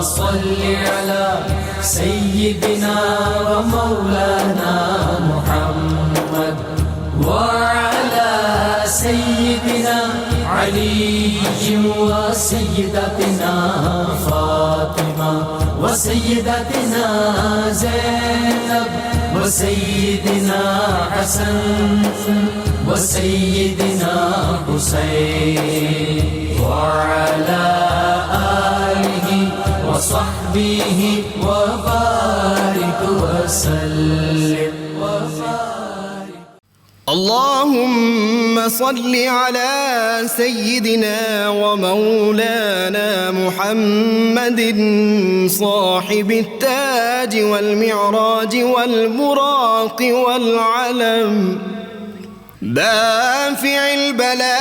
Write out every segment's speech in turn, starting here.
صل على سيدنا ومولانا محمد وعلى سيدنا علي وسيدتنا فاطمة وسيدتنا زينب وسيدنا حسن وسيدنا حسين وعلى آله وصحبه وبارك وسلم اللهم صل على سيدنا ومولانا محمد صاحب التاج والمعراج والبراق والعلم دافع البلاء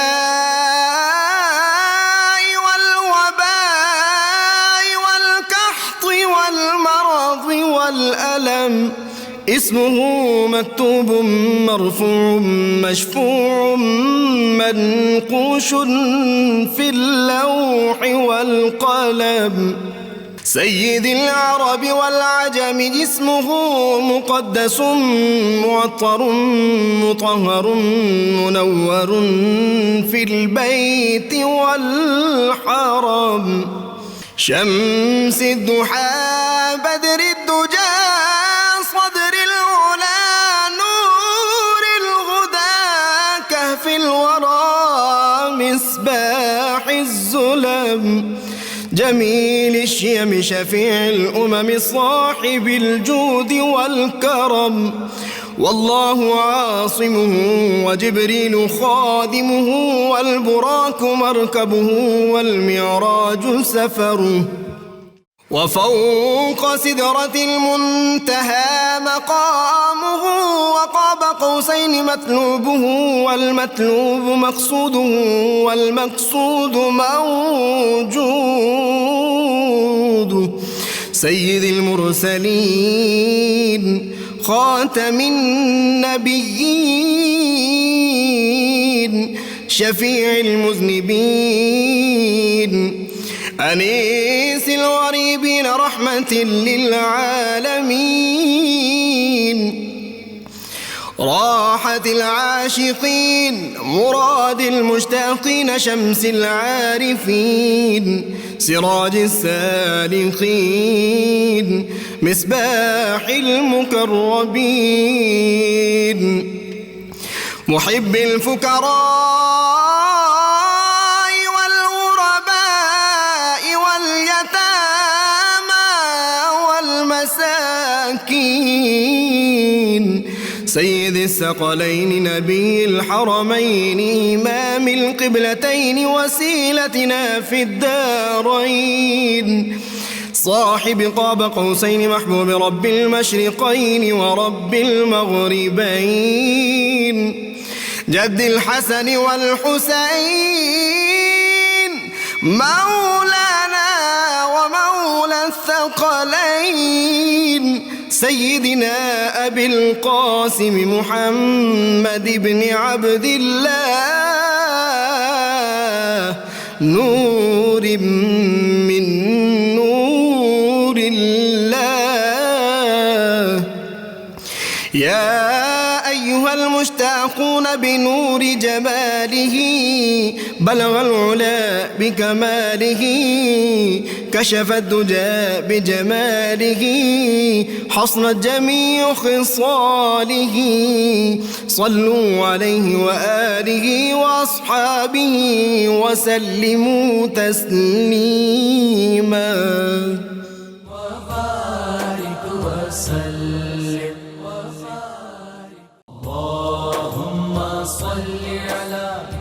والوباء والقحط والمرض والألم اسمه مكتوب مرفوع مشفوع منقوش في اللوح والقلم سيد العرب والعجم اسمه مقدس معطر مطهر منور في البيت والحرم شمس الضحى بدر الدجى صدر العلا نور الهدى كهف الورى مصباح الظلم جميل الشيم شفيع الأمم صاحب الجود والكرم والله عاصمه وجبريل خادمه والبراك مركبه والمعراج سفره وفوق سدرة المنتهى مقامه وقاب قوسين مطلوبه والمطلوب مقصوده والمقصود موجود سيد المرسلين خاتم النبيين شفيع المذنبين أنيس الغريبين رحمة للعالمين راحة العاشقين مراد المشتاقين شمس العارفين سراج السالخين مصباح المكرمين محب الفكراء سيد الثقلين نبي الحرمين إمام القبلتين وسيلتنا في الدارين صاحب قاب قوسين محبوب رب المشرقين ورب المغربين جد الحسن والحسين مولانا ومولى الثقلين سيدنا أبي القاسم محمد بن عبد الله نور من نور الله يا أيها المشتاقون بنور جماله بلغ العلا بكماله كشف الدجى بجماله حصنت جميع خصاله صلوا عليه وآله وأصحابه وسلموا تسليما وبارك وسلم اللهم صل على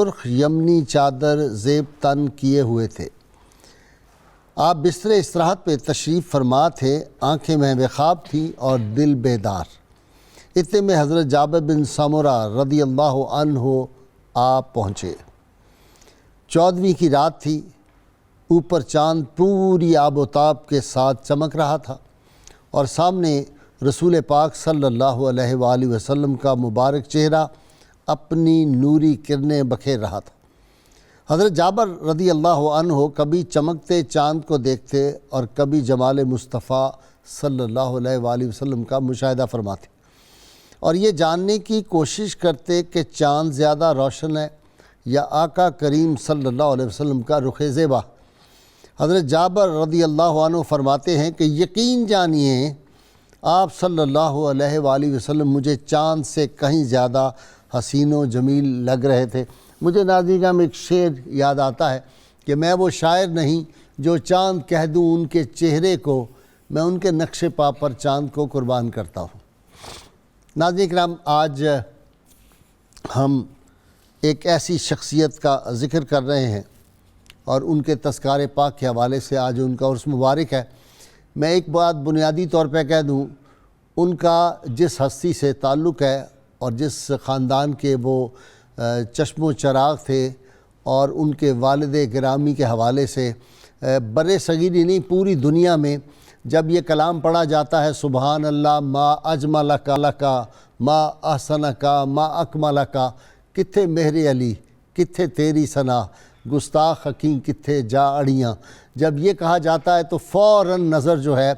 سرخ یمنی چادر زیب تن کیے ہوئے تھے۔ آپ بستر استراحت پہ تشریف فرما تھے، آنکھیں محو خواب تھیں اور دل بیدار۔ اتنے میں حضرت جابر بن سمرہ رضی اللہ عنہ آپ پہنچے۔ 14ویں کی رات تھی، اوپر چاند پوری آب و تاب کے ساتھ چمک رہا تھا اور سامنے رسول پاک صلی اللہ علیہ وآلہ وسلم کا مبارک چہرہ اپنی نوری کرنیں بکھیر رہا تھا۔ حضرت جابر رضی اللہ عنہ کبھی چمکتے چاند کو دیکھتے اور کبھی جمال مصطفیٰ صلی اللہ علیہ وآلہ وسلم کا مشاہدہ فرماتے اور یہ جاننے کی کوشش کرتے کہ چاند زیادہ روشن ہے یا آقا کریم صلی اللہ علیہ وسلم کا رخ زیبا۔ حضرت جابر رضی اللہ عنہ فرماتے ہیں کہ یقین جانیے آپ صلی اللہ علیہ وآلہ وسلم مجھے چاند سے کہیں زیادہ حسین و جمیل لگ رہے تھے۔ مجھے ناظرین میں ایک شعر یاد آتا ہے کہ میں وہ شاعر نہیں جو چاند کہہ دوں ان کے چہرے کو، میں ان کے نقش پا پر چاند کو قربان کرتا ہوں۔ ناظرین کرام، آج ہم ایک ایسی شخصیت کا ذکر کر رہے ہیں اور ان کے تذکار پاک کے حوالے سے آج ان کا عرس مبارک ہے۔ میں ایک بات بنیادی طور پہ کہہ دوں، ان کا جس ہستی سے تعلق ہے اور جس خاندان کے وہ چشم و چراغ تھے اور ان کے والد گرامی کے حوالے سے برِ صغیر ہی نہیں پوری دنیا میں جب یہ کلام پڑھا جاتا ہے سبحان اللہ ما اجملک لکا ما احسنکا ما اکملکا، کتھے مہر علی کتھے تیری ثنا، گستاخ حکیم کتھے جا اڑیاں، جب یہ کہا جاتا ہے تو فوراً نظر جو ہے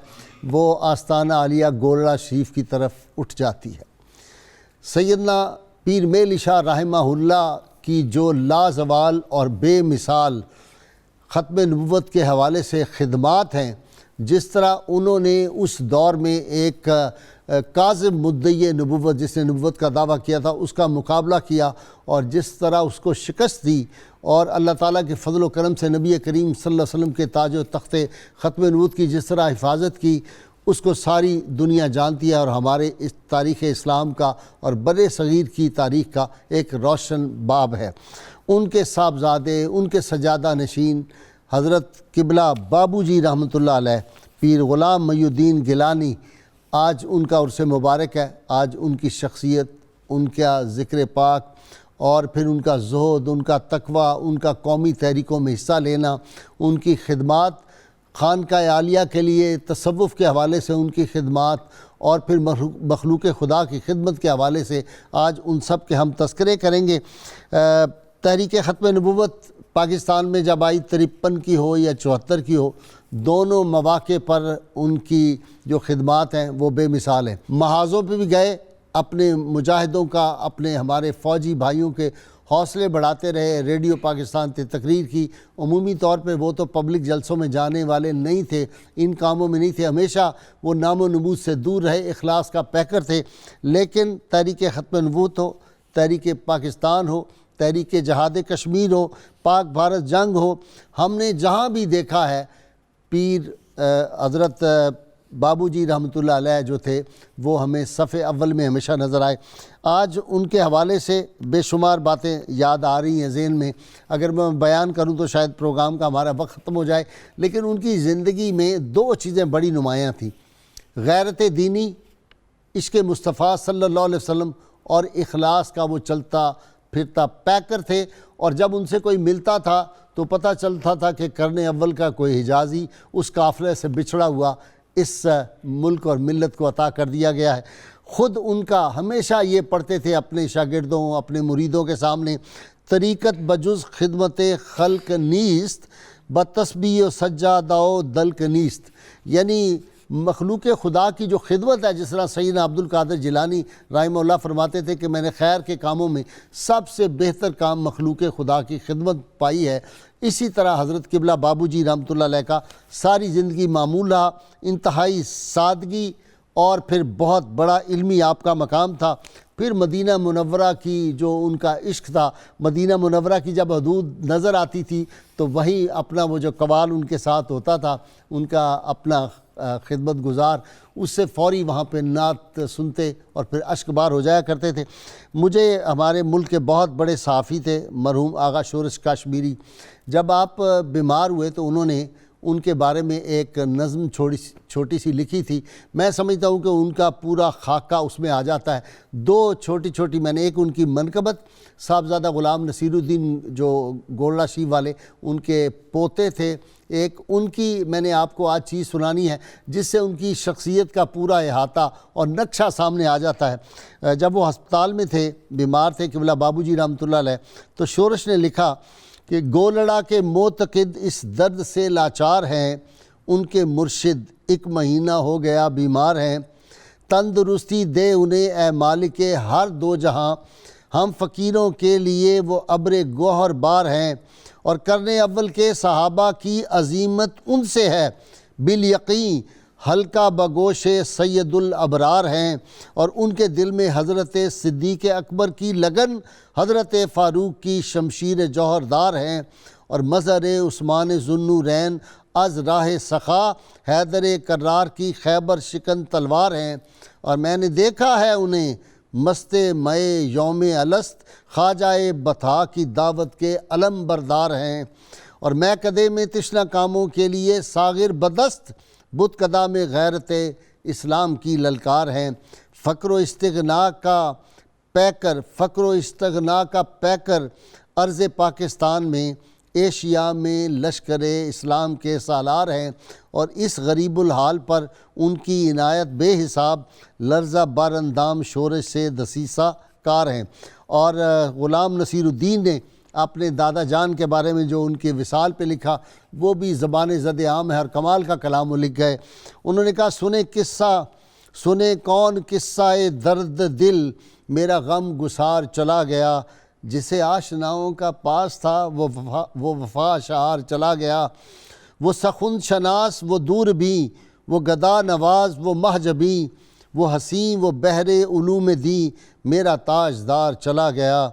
وہ آستانہ عالیہ گولڑا شریف کی طرف اٹھ جاتی ہے۔ سیدنا پیر میل شاہ رحمہ اللہ کی جو لازوال اور بے مثال ختم نبوت کے حوالے سے خدمات ہیں، جس طرح انہوں نے اس دور میں ایک کاذب مدعی نبوت جس نے نبوت کا دعویٰ کیا تھا اس کا مقابلہ کیا اور جس طرح اس کو شکست دی اور اللہ تعالیٰ کے فضل و کرم سے نبی کریم صلی اللہ علیہ وسلم کے تاج و تخت ختم نبوت کی جس طرح حفاظت کی، اس کو ساری دنیا جانتی ہے اور ہمارے اس تاریخ اسلام کا اور برِ صغیر کی تاریخ کا ایک روشن باب ہے۔ ان کے صاحبزادے، ان کے سجادہ نشین حضرت قبلہ بابو جی رحمۃ اللہ علیہ پیر غلام محی الدین گیلانی، آج ان کا عرس مبارک ہے۔ آج ان کی شخصیت، ان کا ذکر پاک اور پھر ان کا زہد، ان کا تقوی، ان کا قومی تحریکوں میں حصہ لینا، ان کی خدمات خانقاہ عالیہ کے لیے تصوف کے حوالے سے ان کی خدمات اور پھر مخلوق خدا کی خدمت کے حوالے سے آج ان سب کے ہم تذکرے کریں گے۔ تحریک ختم نبوت پاکستان میں جب آئی 53 کی ہو یا 74 کی ہو، دونوں مواقع پر ان کی جو خدمات ہیں وہ بے مثال ہیں۔ محاذوں پہ بھی گئے، اپنے مجاہدوں کا، اپنے ہمارے فوجی بھائیوں کے حوصلے بڑھاتے رہے، ریڈیو پاکستان تے تقریر کی۔ عمومی طور پہ وہ تو پبلک جلسوں میں جانے والے نہیں تھے، ان کاموں میں نہیں تھے، ہمیشہ وہ نام و نمود سے دور رہے، اخلاص کا پیکر تھے۔ لیکن تحریک ختم نبوت ہو، تحریک پاکستان ہو، تحریک جہاد کشمیر ہو، پاک بھارت جنگ ہو، ہم نے جہاں بھی دیکھا ہے پیر حضرت بابو جی رحمۃ اللہ علیہ جو تھے وہ ہمیں صف اول میں ہمیشہ نظر آئے۔ آج ان کے حوالے سے بے شمار باتیں یاد آ رہی ہیں ذہن میں، اگر میں بیان کروں تو شاید پروگرام کا ہمارا وقت ختم ہو جائے، لیکن ان کی زندگی میں دو چیزیں بڑی نمایاں تھیں، غیرت دینی، عشق مصطفیٰ صلی اللہ علیہ وسلم، اور اخلاص کا وہ چلتا پھرتا پیکر تھے، اور جب ان سے کوئی ملتا تھا تو پتہ چلتا تھا کہ قرن اول کا کوئی حجازی اس قافلے سے بچھڑا ہوا اس ملک اور ملت کو عطا کر دیا گیا ہے۔ خود ان کا ہمیشہ یہ پڑھتے تھے اپنے شاگردوں، اپنے مریدوں کے سامنے، طریقت بجز خدمت خلق نیست، بتسبیح و سجادہ و دلک نیست، یعنی مخلوق خدا کی جو خدمت ہے، جس طرح سیدنا عبد القادر جیلانی رحمہ اللہ فرماتے تھے کہ میں نے خیر کے کاموں میں سب سے بہتر کام مخلوق خدا کی خدمت پائی ہے، اسی طرح حضرت قبلہ بابو جی رحمۃ اللہ علیہ کا ساری زندگی معمول رہا، انتہائی سادگی اور پھر بہت بڑا علمی آپ کا مقام تھا. پھر مدینہ منورہ کی جو ان کا عشق تھا، مدینہ منورہ کی جب حدود نظر آتی تھی تو وہیں اپنا وہ جو قوال ان کے ساتھ ہوتا تھا، ان کا اپنا خدمت گزار، اس سے فوری وہاں پہ نعت سنتے اور پھر اشک بار ہو جایا کرتے تھے. مجھے ہمارے ملک کے بہت بڑے صحافی تھے مرحوم آغا شورش کاشمیری، جب آپ بیمار ہوئے تو انہوں نے ان کے بارے میں ایک نظم چھوٹی سی لکھی تھی. میں سمجھتا ہوں کہ ان کا پورا خاکہ اس میں آ جاتا ہے. دو چھوٹی میں نے، ایک ان کی منقبت، صاحبزادہ غلام نصیر الدین جو گولڑا شیف والے ان کے پوتے تھے، ایک ان کی میں نے آپ کو آج چیز سنانی ہے جس سے ان کی شخصیت کا پورا احاطہ اور نقشہ سامنے آ جاتا ہے. جب وہ ہسپتال میں تھے، بیمار تھے، قبلہ بابو جی رحمۃ اللہ علیہ، تو شورش نے لکھا کہ گولڑا کے معتقد اس درد سے لاچار ہیں، ان کے مرشد 1 مہینہ ہو گیا بیمار ہیں. تندرستی دے انہیں اے مالک ہر دو جہاں، ہم فقیروں کے لیے وہ ابر گوہر بار ہیں. اور کرنے اول کے صحابہ کی عظیمت ان سے ہے، بالیقین حلقہ بگوش سید الابرار ہیں. اور ان کے دل میں حضرت صدیق اکبر کی لگن، حضرت فاروق کی شمشیر جوہردار ہیں. اور مظہر عثمان ذوالنورین از راہ سخا، حیدر کرار کی خیبر شکن تلوار ہیں. اور میں نے دیکھا ہے انہیں مست مئے یوم الست، خواجہ بطحا کی دعوت کے علم بردار ہیں. اور میں کدے میں تشنہ کاموں کے لیے ساغر بدست، بت کدا میں غیرت اسلام کی للکار ہیں. فقر و استغنا کا پیکر ارض پاکستان میں، ایشیا میں لشکر اسلام کے سالار ہیں. اور اس غریب الحال پر ان کی عنایت بے حساب، لرزہ باراندام شورش سے دسیسہ کار ہیں. اور غلام نصیر الدین نے اپنے دادا جان کے بارے میں جو ان کے وصال پہ لکھا، وہ بھی زبان زد عام ہے اور کمال کا کلام وہ لکھ گئے. انہوں نے کہا سنے کون قصہ درد دل، میرا غم گسار چلا گیا. جسے آشناؤں کا پاس تھا وہ وفا شعار چلا گیا. وہ سخن شناس وہ دور بھی، وہ گدا نواز وہ محجبی، وہ حسین وہ بحر علوم دی، میرا تاجدار چلا گیا.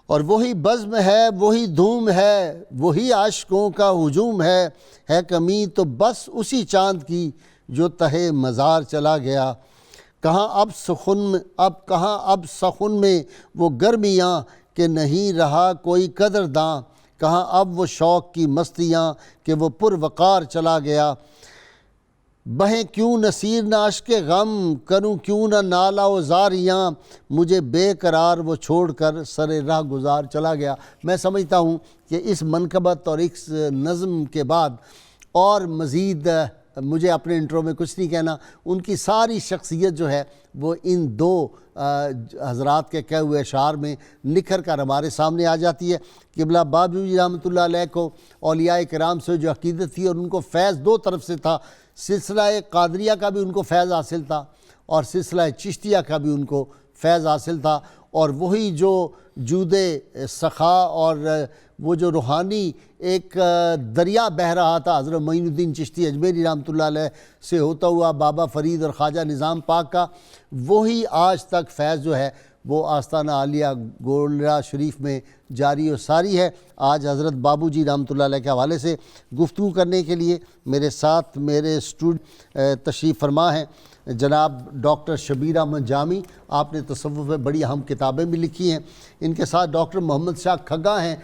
اور وہی بزم ہے، وہی دھوم ہے، وہی عاشقوں کا ہجوم ہے کمی تو بس اسی چاند کی جو تہے مزار چلا گیا. کہاں اب سخن میں وہ گرمیاں کہ نہیں رہا کوئی قدرداں، کہاں اب وہ شوق کی مستیاں کہ وہ پروقار چلا گیا. بہیں کیوں نصیر نہ اشک غم، کروں کیوں نہ نالہ و زاریاں، مجھے بے قرار وہ چھوڑ کر سر راہ گزار چلا گیا. میں سمجھتا ہوں کہ اس منقبت اور اس نظم کے بعد اور مزید مجھے اپنے انٹرو میں کچھ نہیں کہنا. ان کی ساری شخصیت جو ہے وہ ان دو حضرات کے کہے ہوئے اشعار میں نکھر کر ہمارے سامنے آ جاتی ہے. قبلہ بابو جی رحمۃ اللہ علیہ کو اولیاء کرام سے جو عقیدت تھی اور ان کو فیض دو طرف سے تھا، سلسلہ قادریہ کا بھی ان کو فیض حاصل تھا اور سلسلہ چشتیہ کا بھی ان کو فیض حاصل تھا. اور وہی جو جود سخا اور وہ جو روحانی ایک دریا بہہ رہا تھا حضرت معین الدین چشتی اجمیری رحمۃ اللہ علیہ سے ہوتا ہوا بابا فرید اور خواجہ نظام پاک کا، وہی آج تک فیض جو ہے وہ آستانہ عالیہ گولڑا شریف میں جاری و ساری ہے. آج حضرت بابو جی رحمۃ اللہ علیہ کے حوالے سے گفتگو کرنے کے لیے میرے ساتھ میرے تشریف فرما ہیں جناب ڈاکٹر شبیر احمد جامی. آپ نے تصوف میں بڑی اہم کتابیں بھی لکھی ہیں. ان کے ساتھ ڈاکٹر محمد شاہ کھگا ہیں.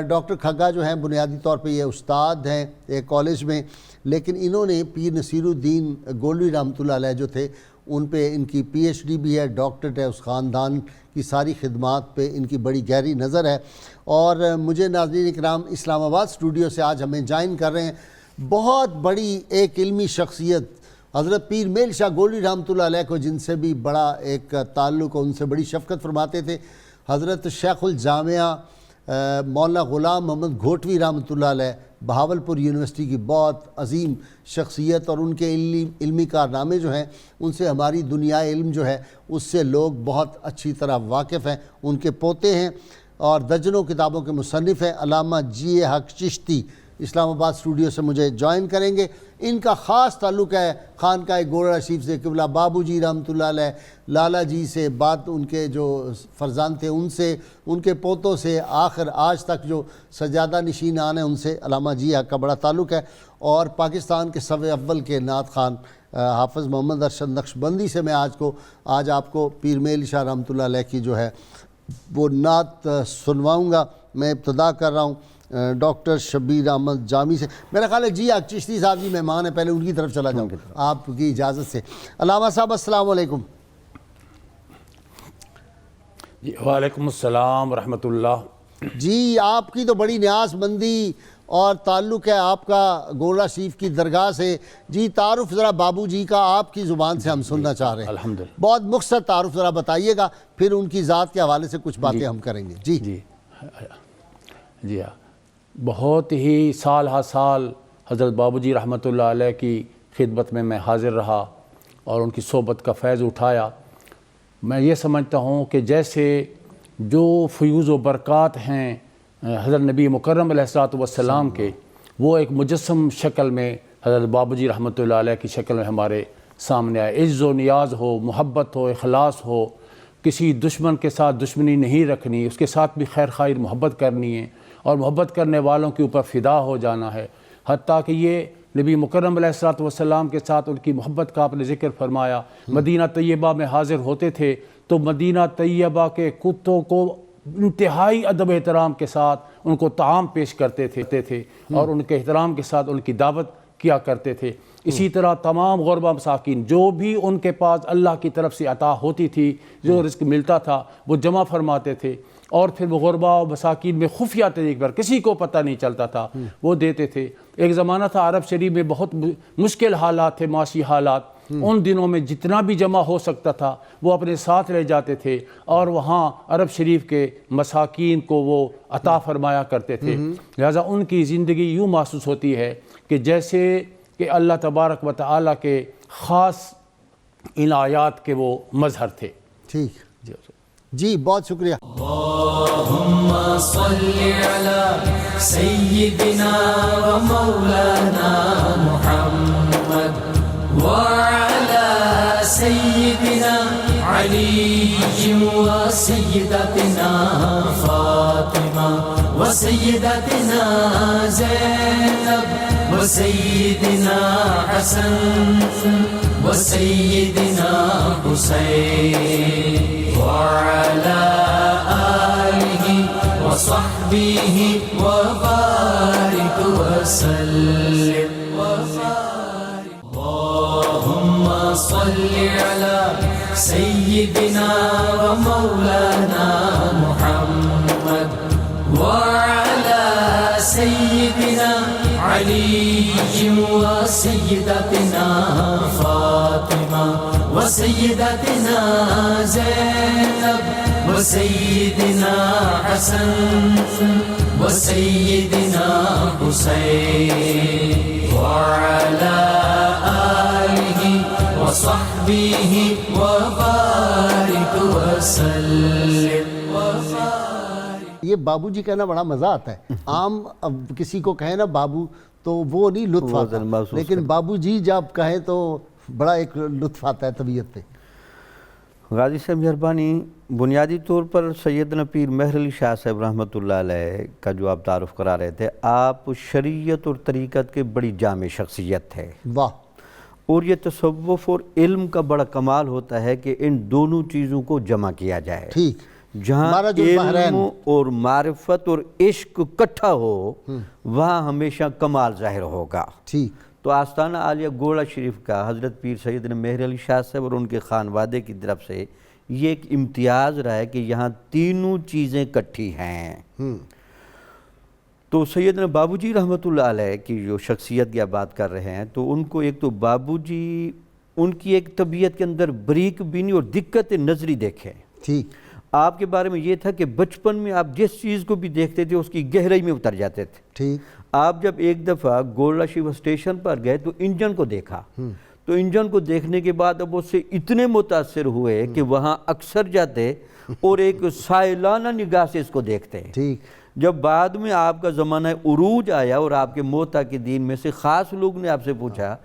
ڈاکٹر کھگا جو ہیں بنیادی طور پہ یہ استاد ہیں ایک کالج میں، لیکن انہوں نے پیر نصیر الدین گولوی رحمۃ اللہ علیہ جو تھے ان پہ ان کی پی ایچ ڈی بھی ہے، ڈاکٹریٹ ہے. اس خاندان کی ساری خدمات پہ ان کی بڑی گہری نظر ہے. اور مجھے ناظرین اکرام اسلام آباد اسٹوڈیو سے آج ہمیں جوائن کر رہے ہیں بہت بڑی ایک علمی شخصیت حضرت پیر میل شاہ گولوی رحمۃ اللہ علیہ کو، جن سے بھی بڑا ایک تعلق اور ان سے بڑی شفقت فرماتے تھے، حضرت شیخ الجامعہ مولانا غلام محمد گھوٹوی رحمۃ اللہ علیہ، بہاولپور یونیورسٹی کی بہت عظیم شخصیت. اور ان کے علمی کارنامے جو ہیں ان سے ہماری دنیا علم جو ہے اس سے لوگ بہت اچھی طرح واقف ہیں. ان کے پوتے ہیں اور درجنوں کتابوں کے مصنف ہیں علامہ جی حق چشتی اسلام آباد اسٹوڈیو سے مجھے جوائن کریں گے۔ ان کا خاص تعلق ہے خانقاہ گولڑا شریف سے، قبلہ بابو جی رحمۃ اللہ علیہ، لالا جی سے، بعد ان کے جو فرزند تھے ان سے، ان کے پوتوں سے، آخر آج تک جو سجادہ نشینان ہیں ان سے علامہ جی حق کا بڑا تعلق ہے۔ اور پاکستان کے صف اول کے نعت خان حافظ محمد ارشد نقشبندی سے میں آج آپ کو پیر میل شاہ رحمۃ اللہ علیہ کی جو ہے وہ نعت سنواؤں گا۔ میں ابتدا کر رہا ہوں ڈاکٹر شبیر احمد جامی سے۔ میرا خیال ہے جی حق چشتی صاحب جی مہمان ہیں، پہلے ان کی طرف چلا جاؤں آپ کی اجازت سے۔ علامہ صاحب السلام علیکم۔ جی وعلیکم السلام ورحمۃ اللہ۔ جی آپ کی تو بڑی نیاز مندی اور تعلق ہے آپ کا گولڑا شریف کی درگاہ سے۔ جی تعارف ذرا بابو جی کا آپ کی زبان سے ہم سننا چاہ رہے ہیں۔ الحمدللہ۔ بہت مختصر تعارف ذرا بتائیے گا، پھر ان کی ذات کے حوالے سے کچھ باتیں ہم کریں گے۔ جی جی ہاں، بہت ہی سال ہر سال حضرت بابو جی رحمۃ اللہ علیہ کی خدمت میں حاضر رہا اور ان کی صحبت کا فیض اٹھایا۔ میں یہ سمجھتا ہوں کہ جیسے جو فیوز و برکات ہیں حضرت نبی مکرم علیہ الصلوۃ والسلام کے، وہ ایک مجسم شکل میں حضرت بابو جی رحمۃ اللہ علیہ کی شکل میں ہمارے سامنے آئے۔ عز و نیاز ہو، محبت ہو، اخلاص ہو، کسی دشمن کے ساتھ دشمنی نہیں رکھنی، اس کے ساتھ بھی خیر خواہی محبت کرنی ہے اور محبت کرنے والوں کے اوپر فدا ہو جانا ہے۔ حتیٰ کہ یہ نبی مکرم علیہ الصلوۃ والسلام کے ساتھ ان کی محبت کا آپ نے ذکر فرمایا۔ مدینہ طیبہ میں حاضر ہوتے تھے تو مدینہ طیبہ کے کتوں کو انتہائی ادب احترام کے ساتھ ان کو طعام پیش کرتے تھے اور ان کے احترام کے ساتھ ان کی دعوت کیا کرتے تھے۔ اسی طرح تمام غربا مساکین جو بھی ان کے پاس اللہ کی طرف سے عطا ہوتی تھی، جو رزق ملتا تھا وہ جمع فرماتے تھے اور پھر وہ غربا و مساکین میں خفیہ طریقے پر کسی کو پتہ نہیں چلتا تھا وہ دیتے تھے۔ ایک زمانہ تھا عرب شریف میں بہت مشکل حالات تھے، معاشی حالات، ان دنوں میں جتنا بھی جمع ہو سکتا تھا وہ اپنے ساتھ لے جاتے تھے اور وہاں عرب شریف کے مساکین کو وہ عطا فرمایا کرتے تھے۔ لہٰذا ان کی زندگی یوں محسوس ہوتی ہے کہ جیسے کہ اللہ تبارک و تعالیٰ کے خاص عنایات کے وہ مظہر تھے۔ ٹھیک جی، بہت شکریہ۔ اللہم صلی علی سیدنا و مولانا محمد وعلى سيدنا علي وسيدتنا فاطمة وسيدتنا زينب وسيدنا حسن وسيدنا حسين وعلى آله وصحبه وبارك وسلم صل على سيدنا ومولانا محمد وعلى سيدنا علي وسيدتنا فاطمة وسيدتنا زينب وسيدنا حسن وسيدنا حسين وعلى وصحبه وبارك وسلم۔ یہ بابو جی کہنا بڑا مزہ آتا ہے۔ عام اب کسی کو کہیں نا بابو تو وہ نہیں لطف آتا، لیکن بابو جی جب کہیں تو بڑا ایک لطف آتا ہے طبیعت پہ۔ غازی صاحب مہربانی، بنیادی طور پر سیدنا پیر مہر علی شاہ صاحب رحمۃ اللہ علیہ کا جو آپ تعارف کرا رہے تھے، آپ شریعت اور طریقت کے بڑی جامع شخصیت تھے۔ واہ۔ اور یہ تصوف اور علم کا بڑا کمال ہوتا ہے کہ ان دونوں چیزوں کو جمع کیا جائے۔ ٹھیک، جہاں علم اور معرفت اور عشق اکٹھا ہو وہاں ہمیشہ کمال ظاہر ہوگا۔ ٹھیک، تو آستانہ عالیہ گولڑا شریف کا حضرت پیر سیدنا مہر علی شاہ صاحب اور ان کے خانوادے کی طرف سے یہ ایک امتیاز رہا ہے کہ یہاں تینوں چیزیں کٹھی ہیں۔ تو سیدنا بابو جی رحمۃ اللہ علیہ کی جو شخصیت کی آپ بات کر رہے ہیں، تو ان کو ایک تو بابو جی ان کی ایک طبیعت کے اندر بریک بینی اور دقت نظری دیکھیں۔ ٹھیک، آپ کے بارے میں یہ تھا کہ بچپن میں آپ جس چیز کو بھی دیکھتے تھے اس کی گہرائی میں اتر جاتے تھے۔ ٹھیک، آپ جب ایک دفعہ گولڑا شریف اسٹیشن پر گئے تو انجن کو دیکھا، تو انجن کو دیکھنے کے بعد اب اس سے اتنے متاثر ہوئے کہ وہاں اکثر جاتے اور ایک سائلانہ نگاہ سے اس کو دیکھتے ہیں۔ ٹھیک، جب بعد میں آپ کا زمانہ عروج آیا اور آپ کے معتقدین میں سے خاص لوگ نے آپ سے پوچھا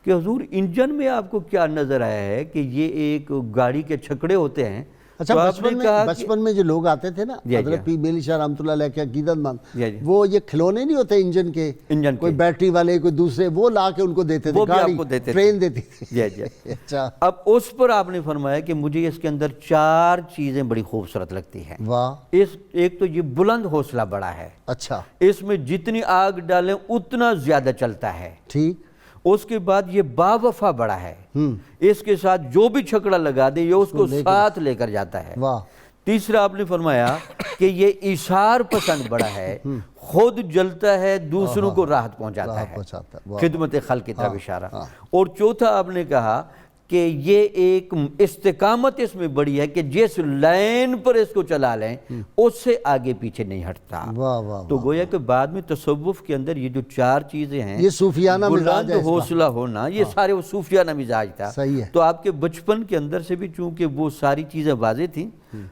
کہ حضور انجن میں آپ کو کیا نظر آیا ہے کہ یہ ایک گاڑی کے چھکڑے ہوتے ہیں؟ اچھا تو آپ نے کہا کہ بچپن میں جو لوگ آتے تھے نا حضرت پیر میرعلی شاہ رحمۃ اللہ علیہ کے عقیدت مند، جی وہ یہ کھلونے نہیں ہوتے انجن کے، کوئی بیٹری والے کوئی دوسرے، وہ لا کے ان کو دیتے تھے، وہ بھی آپ گاڑی کو دیتے تھے، ٹرین دیتی تھی۔ جی جی۔ اچھا، اب اس پر آپ نے فرمایا کہ مجھے اس کے اندر 4 چیزیں بڑی خوبصورت لگتی ہیں۔ واہ، ایک تو یہ بلند حوصلہ بڑا ہے، اچھا اس میں جتنی آگ ڈالیں اتنا زیادہ چلتا ہے۔ ٹھیک، اس کے بعد یہ باوفا بڑا ہے، اس کے ساتھ جو بھی چھکڑا لگا دے یہ اس کو ساتھ لے کر جاتا ہے۔ واہ، تیسرا آپ نے فرمایا کہ یہ ایثار پسند بڑا ہے، خود جلتا ہے، دوسروں کو راحت پہنچاتا ہے، خدمت خلق کی طرف اشارہ۔ اور چوتھا آپ نے کہا کہ یہ ایک استقامت اس میں بڑی ہے کہ جس لائن پر اس کو چلا لیں اس سے آگے پیچھے نہیں ہٹتا۔ تو گویا کہ بعد میں تصوف کے اندر یہ جو 4 چیزیں ہیں، یہ صوفیانہ مزاج بلند حوصلہ ہونا، یہ سارے وہ صوفیانہ مزاج تھا۔ صحیح ہے۔ تو آپ کے بچپن کے اندر سے بھی چونکہ وہ ساری چیزیں واضح تھیں،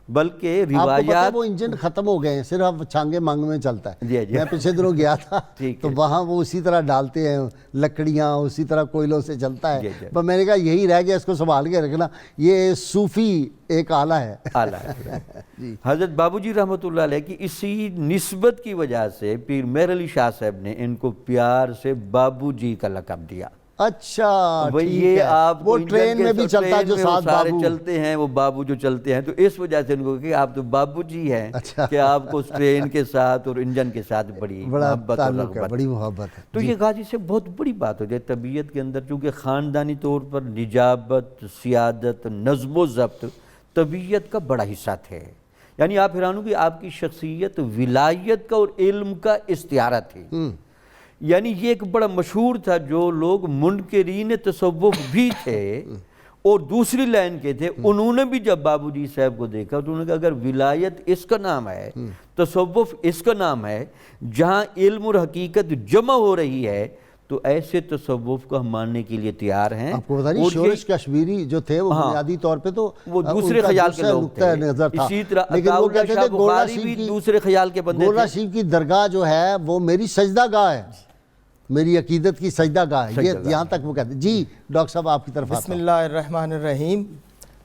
بلکہ آپ کو پتہ ہے روایات وہ انجن ختم ہو گئے ہیں، صرف اب چھانگے مانگ میں چلتا ہے۔ جی جی۔ میں پچھلے دنوں گیا تھا تو ہے۔ وہاں وہ اسی طرح ڈالتے ہیں لکڑیاں، اسی طرح کوئلوں سے چلتا جی ہے، جی۔ پر میں نے کہا یہی رہ گیا، اس کو سنبھال کے رکھنا، یہ صوفی ایک آلہ ہے۔ اعلیٰ ہے۔ حضرت بابو جی رحمۃ اللہ علیہ کی اسی نسبت کی وجہ سے پیر مہر علی شاہ صاحب نے ان کو پیار سے بابو جی کا لقب دیا۔ اچھا، وہ ٹھیک یہ ہے، آپ وہ ٹرین میں بھی چلتا جو ساتھ سارے بابو چلتے ہیں، وہ بابو جو چلتے ہیں، تو اس وجہ سے ان کو کہ آپ تو بابو جی ہیں، اچھا۔ کہ آپ کو اس ٹرین کے ساتھ اور انجن کے ساتھ بڑی بڑا محبت اور تعلق ہے، رغبت۔ بڑی محبت ہے۔ تو یہ غازی سے بہت بڑی بات ہو جائے طبیعت کے اندر، چونکہ خاندانی طور پر نجابت، سیادت، نظم و ضبط طبیعت کا بڑا حصہ تھے۔ یعنی آپ حیران ہوں کہ آپ کی شخصیت ولایت کا اور علم کا استعارہ تھی۔ یعنی یہ ایک بڑا مشہور تھا، جو لوگ منکرین تصوف بھی تھے اور دوسری لائن کے تھے، انہوں نے بھی جب بابو جی صاحب کو دیکھا تو انہوں نے کہا اگر ولایت اس کا نام ہے، تصوف اس کا نام ہے، جہاں علم اور حقیقت جمع ہو رہی ہے، تو ایسے تصوف کو ہم ماننے کے لیے تیار ہیں۔ آپ کو بتا نہیں شورش کشمیری جو تھے وہ بنیادی طور پہ تو وہ دوسرے خیال کے لوگ تھے، اسی طرح عطا اللہ شاہ بخاری بھی دوسرے خیال کے بندے تھے۔ گولڑا شریف کی درگاہ جو ہے وہ میری سجدہ گاہ ہے، میری عقیدت کی سجدہ گاہ ہے، یہ یہاں تک وہ کہتے ہیں۔ جی ڈاکٹر صاحب آپ کی طرف بسم اللہ الرحمن الرحیم۔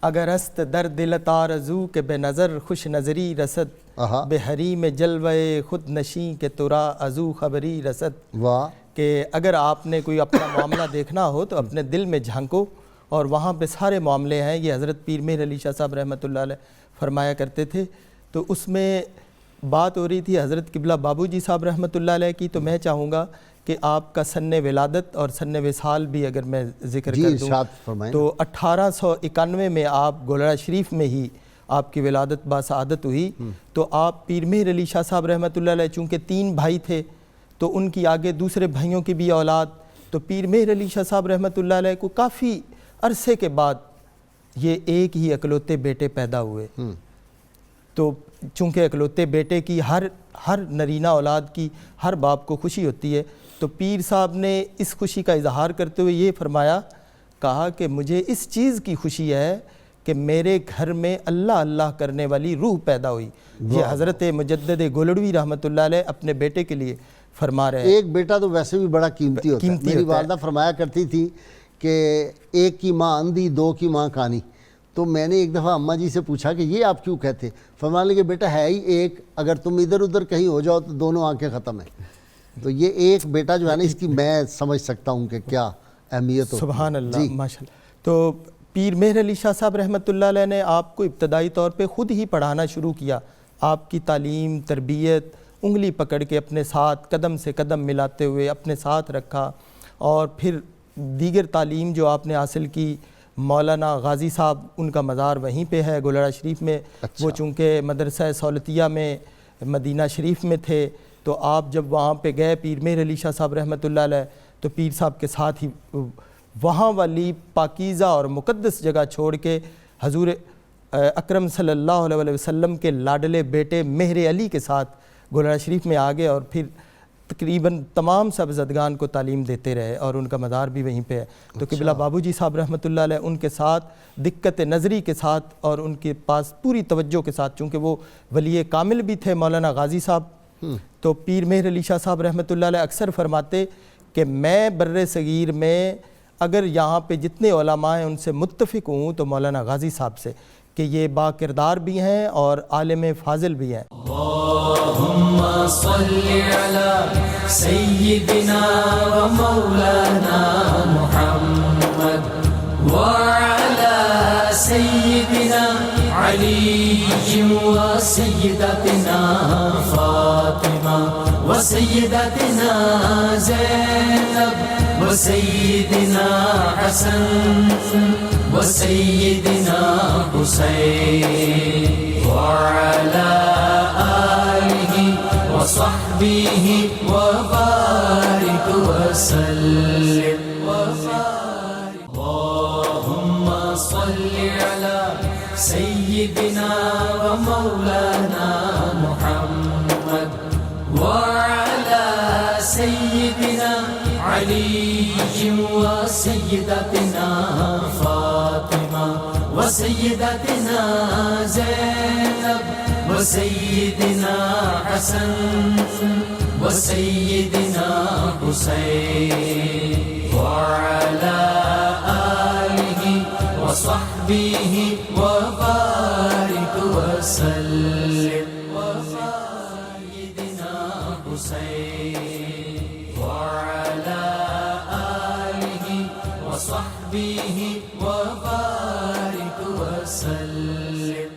اگر است در دل تارزو کے بے نظر خوش نظری رسد، بے حریم جلوے خود نشیں کے ترا ازو خبری رسد۔ واہ، کہ اگر آپ نے کوئی اپنا معاملہ دیکھنا ہو تو اپنے دل میں جھانکو، اور وہاں پہ سارے معاملے ہیں۔ یہ حضرت پیر مہر علی شاہ صاحب رحمۃ اللہ علیہ فرمایا کرتے تھے۔ تو اس میں بات ہو رہی تھی حضرت قبلہ بابو جی صاحب رحمۃ اللہ علیہ کی، تو میں چاہوں گا کہ آپ کا سن ولادت اور سن وصال بھی اگر میں ذکر کر دوں تو 1891 میں آپ گولڑا شریف میں ہی آپ کی ولادت باسعادت ہوئی۔ تو آپ پیر مہر علی شاہ صاحب رحمۃ اللہ علیہ چونکہ 3 بھائی تھے تو ان کی آگے دوسرے بھائیوں کی بھی اولاد، تو پیر مہر علی شاہ صاحب رحمۃ اللہ علیہ کو کافی عرصے کے بعد یہ ایک ہی اکلوتے بیٹے پیدا ہوئے۔ تو چونکہ اکلوتے بیٹے کی ہر نرینہ اولاد کی ہر باپ کو خوشی ہوتی ہے، تو پیر صاحب نے اس خوشی کا اظہار کرتے ہوئے یہ فرمایا، کہا کہ مجھے اس چیز کی خوشی ہے کہ میرے گھر میں اللہ اللہ کرنے والی روح پیدا ہوئی۔ یہ حضرت مجدد گولڑوی رحمۃ اللہ علیہ اپنے بیٹے کے لیے فرما رہے ہیں۔ ایک بیٹا تو ویسے بھی بڑا قیمتی ہوتا ہے۔ میری والدہ فرمایا کرتی تھی کہ ایک کی ماں اندھی، 2 کی ماں کانی۔ تو میں نے ایک دفعہ اماں جی سے پوچھا کہ یہ آپ کیوں کہتے؟ فرمانے لگے بیٹا ہے ہی ایک، اگر تم ادھر ادھر کہیں ہو جاؤ تو دونوں آنکھیں ختم ہیں۔ تو یہ ایک بیٹا جو ہے نا، اس کی میں سمجھ سکتا ہوں کہ کیا اہمیت ہوتی ہے۔ سبحان اللہ، ماشاءاللہ۔ تو پیر مہر علی شاہ صاحب رحمۃ اللہ علیہ نے آپ کو ابتدائی طور پہ خود ہی پڑھانا شروع کیا۔ آپ کی تعلیم، تربیت انگلی پکڑ کے اپنے ساتھ قدم سے قدم ملاتے ہوئے اپنے ساتھ رکھا، اور پھر دیگر تعلیم جو آپ نے حاصل کی، مولانا غازی صاحب ان کا مزار وہیں پہ ہے گولڑا شریف میں۔ وہ چونکہ مدرسہ سولتیہ میں مدینہ شریف میں تھے، تو آپ جب وہاں پہ گئے پیر مہر علی شاہ صاحب رحمۃ اللہ علیہ، تو پیر صاحب کے ساتھ ہی وہاں والی پاکیزہ اور مقدس جگہ چھوڑ کے حضور اکرم صلی اللہ علیہ وسلم کے لاڈلے بیٹے مہر علی کے ساتھ گولڑا شریف میں آ گئے، اور پھر تقریباً تمام سبزدگان کو تعلیم دیتے رہے، اور ان کا مزار بھی وہیں پہ ہے۔ تو قبلہ بابو جی صاحب رحمۃ اللہ علیہ ان کے ساتھ دقت نظری کے ساتھ اور ان کے پاس پوری توجہ کے ساتھ، چونکہ وہ ولی کامل بھی تھے مولانا غازی صاحب، تو پیر مہر علی شاہ صاحب رحمۃ اللہ علیہ اکثر فرماتے کہ میں بر صغیر میں اگر یہاں پہ جتنے علماء ہیں ان سے متفق ہوں تو مولانا غازی صاحب سے، کہ یہ با کردار بھی ہیں اور عالم فاضل بھی ہیں۔ اللہم صلی علی سیدنا و مولانا محمد وعلی سیدنا علی و سیدتنا فاطمہ و سیدتنا زینب و سیدنا حسن و سیدنا حسین وعلی آلہ و صحبہ و بارک وسلم۔ اللہم صلی علی سیدنا و مولانا محمد وعلی سیدنا علی و سیدتنا فاطمہ و سیدتنا زینب و سیدنا حسن و سیدنا حسین وعلی آلہ و صحبہ و بارک وسلم۔ سیدنا حسین وعلی آلہ و صحبہ و بارک وسلم۔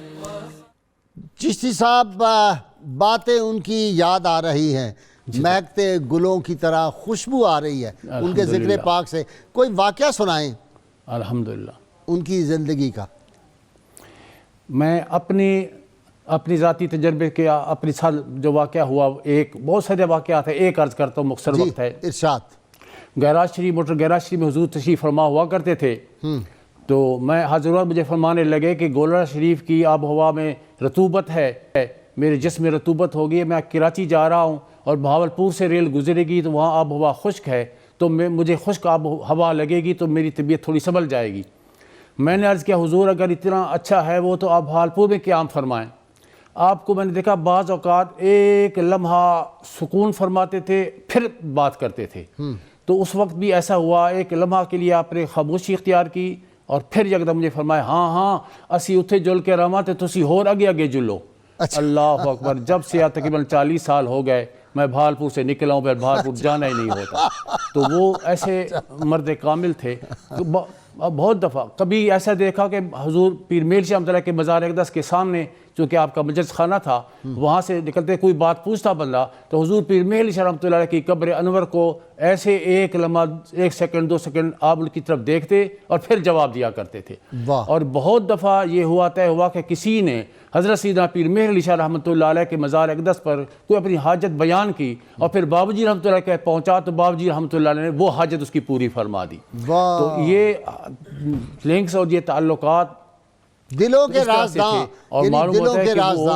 چشتی صاحب باتیں ان کی یاد آ رہی ہیں، مہکتے گلوں کی طرح خوشبو آ رہی ہے ان کے ذکر پاک سے۔ کوئی واقعہ سنائیں الحمدللہ ان کی زندگی کا۔ میں اپنی ذاتی تجربے کے اپنی ساتھ جو واقعہ ہوا، ایک بہت سارے واقعات ہیں، ایک عرض کرتا ہوں، مختصر وقت ہے۔ ارشاد۔ گیراج شریف موٹر گیراج شریف میں حضور تشریف فرما ہوا کرتے تھے، تو میں حضرت مجھے فرمانے لگے کہ گولڑا شریف کی آب و ہوا میں رطوبت ہے، میرے جسم میں رطوبت ہوگی، میں کراچی جا رہا ہوں اور بہاولپور سے ریل گزرے گی تو وہاں آب و ہوا خشک ہے، تو مجھے خشک آب و ہوا لگے گی تو میری طبیعت تھوڑی سنبھل جائے گی۔ میں نے عرض کیا حضور اگر اتنا اچھا ہے وہ تو آپ بہاولپور میں قیام فرمائیں۔ آپ کو میں نے دیکھا بعض اوقات ایک لمحہ سکون فرماتے تھے پھر بات کرتے تھے، تو اس وقت بھی ایسا ہوا، ایک لمحہ کے لیے آپ نے خاموشی اختیار کی اور پھر یکدم مجھے فرمایا ہاں اسی اتھے جل کے رہا تے تسی ہور اگے اگے جلو۔ اللہ اکبر، جب سے تقریباً 40 سال ہو گئے میں بہاولپور سے نکلا ہوں، پھر بہاولپور جانا ہی نہیں ہوتا۔ تو وہ ایسے مرد کامل تھے۔ بہت دفعہ کبھی ایسا دیکھا کہ حضور پیر میل شاہ رحمۃ اللہ کے مزار اقدس کے سامنے چونکہ آپ کا مجلس خانہ تھا، وہاں سے نکلتے کوئی بات پوچھتا بندہ تو حضور پیر میل شاہ رحمۃ اللہ کی قبر انور کو ایسے ایک لمحہ 1 سیکنڈ 2 سیکنڈ آپ ان کی طرف دیکھتے اور پھر جواب دیا کرتے تھے۔ اور بہت دفعہ یہ طے ہوا کہ کسی نے حضرت سیدنا پیر مہر علی شاہ رحمۃ اللہ علیہ کے مزار اقدس پر کوئی اپنی حاجت بیان کی اور پھر بابو جی رحمۃ اللہ کے پہنچا تو بابو جی رحمۃ اللہ علیہ نے وہ حاجت اس کی پوری فرما دی۔ تو یہ لنکس اور یہ تعلقات دلوں کے رازداں، اور معلوم ہوتا ہے کہ وہ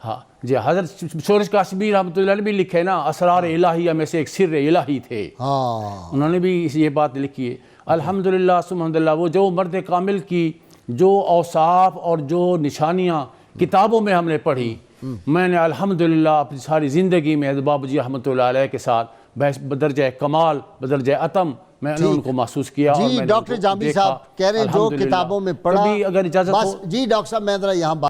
ہاں جی حضرت شورش کاشمی رحمۃ اللہ نے بھی لکھے نا، اسرار الہیہ میں سے ایک سر الہی تھے، انہوں نے بھی یہ بات لکھی ہے۔ الحمدللہ ثم الحمدللہ، وہ جو مرد کامل کی جو اوصاف اور جو نشانیاں کتابوں میں ہم نے پڑھی، میں نے الحمدللہ اپنی ساری زندگی میں بابو جی رحمۃ اللہ علیہ کے ساتھ بدرجہ کمال بدرجہ اتم میں نے ان کو محسوس کیا۔ جی ڈاکٹر جامی صاحب کہہ رہے ہیں جو کتابوں میں پڑھا، اگر اجازت ہو جی ڈاکٹر صاحب میں ذرا یہاں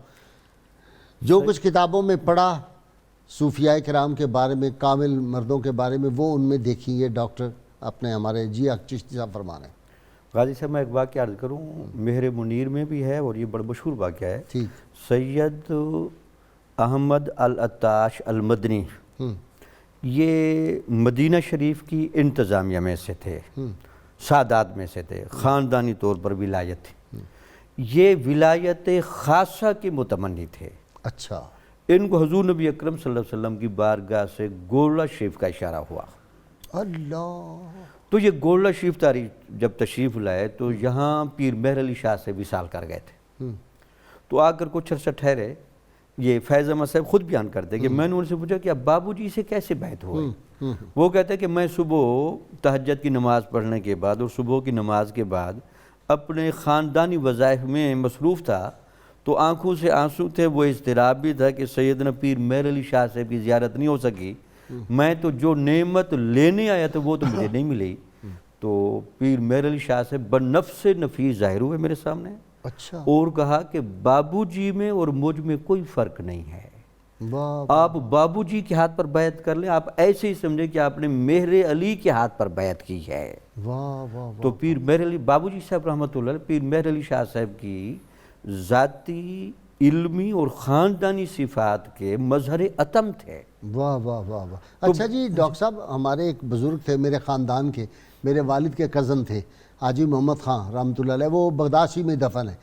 جو کچھ کتابوں میں پڑھا صوفیاء کرام کے بارے میں، کامل مردوں کے بارے میں، وہ ان میں دیکھیں گے ڈاکٹر اپنے ہمارے جی چشتی صاحب فرما رہے ہیں۔ غازی صاحب میں ایک واقعہ عرض کروں، مہر منیر میں بھی ہے اور یہ بڑا مشہور واقعہ ہے۔ سید احمد العطاش المدنی یہ مدینہ شریف کی انتظامیہ میں سے تھے، سادات میں سے تھے، خاندانی طور پر ولایت تھی، یہ ولایت خاصہ کے متمنی تھے۔ اچھا، ان کو حضور نبی اکرم صلی اللہ علیہ وسلم کی بارگاہ سے گولڑا شریف کا اشارہ ہوا۔ اللہ، تو یہ گولڑا شریف تاریخ جب تشریف لائے تو یہاں پیر مہر علی شاہ سے وصال کر گئے تھے، تو آ کر کچھ عرصہ ٹھہرے۔ یہ فیض احمد صاحب خود بیان کرتے کہ میں نے ان سے پوچھا کہ اب بابو جی سے کیسے بیعت ہوئی؟ وہ کہتے ہیں کہ میں صبح تہجد کی نماز پڑھنے کے بعد اور صبح کی نماز کے بعد اپنے خاندانی وظائف میں مصروف تھا، تو آنکھوں سے آنسو تھے، وہ اضطراب بھی تھا کہ سیدنا پیر مہر علی شاہ صاحب کی زیارت نہیں ہو سکی، میں تو جو نعمت لینے آیا تھا وہ تو مجھے نہیں ملی۔ تو پیر مہر علی شاہ صاحب بنفس نفیس ظاہر ہوئے میرے سامنے، اچھا، اور کہا کہ بابو جی میں اور مجھ میں کوئی فرق نہیں ہے، آپ بابو جی کے ہاتھ پر بیعت کر لیں، آپ ایسے ہی سمجھیں کہ آپ نے مہر علی کے ہاتھ پر بیعت کی ہے۔ تو پیر مہر علی بابو جی صاحب رحمۃ اللہ علیہ، پیر مہر علی شاہ صاحب کی ذاتی، علمی اور خاندانی صفات کے مظہر اتم تھے۔ واہ واہ واہ واہ۔ اچھا جی ڈاکٹر صاحب، ہمارے ایک بزرگ تھے میرے خاندان کے، میرے والد کے کزن تھے حاجی محمد خان رحمۃ اللہ علیہ، وہ بغداد شریف میں دفن ہے،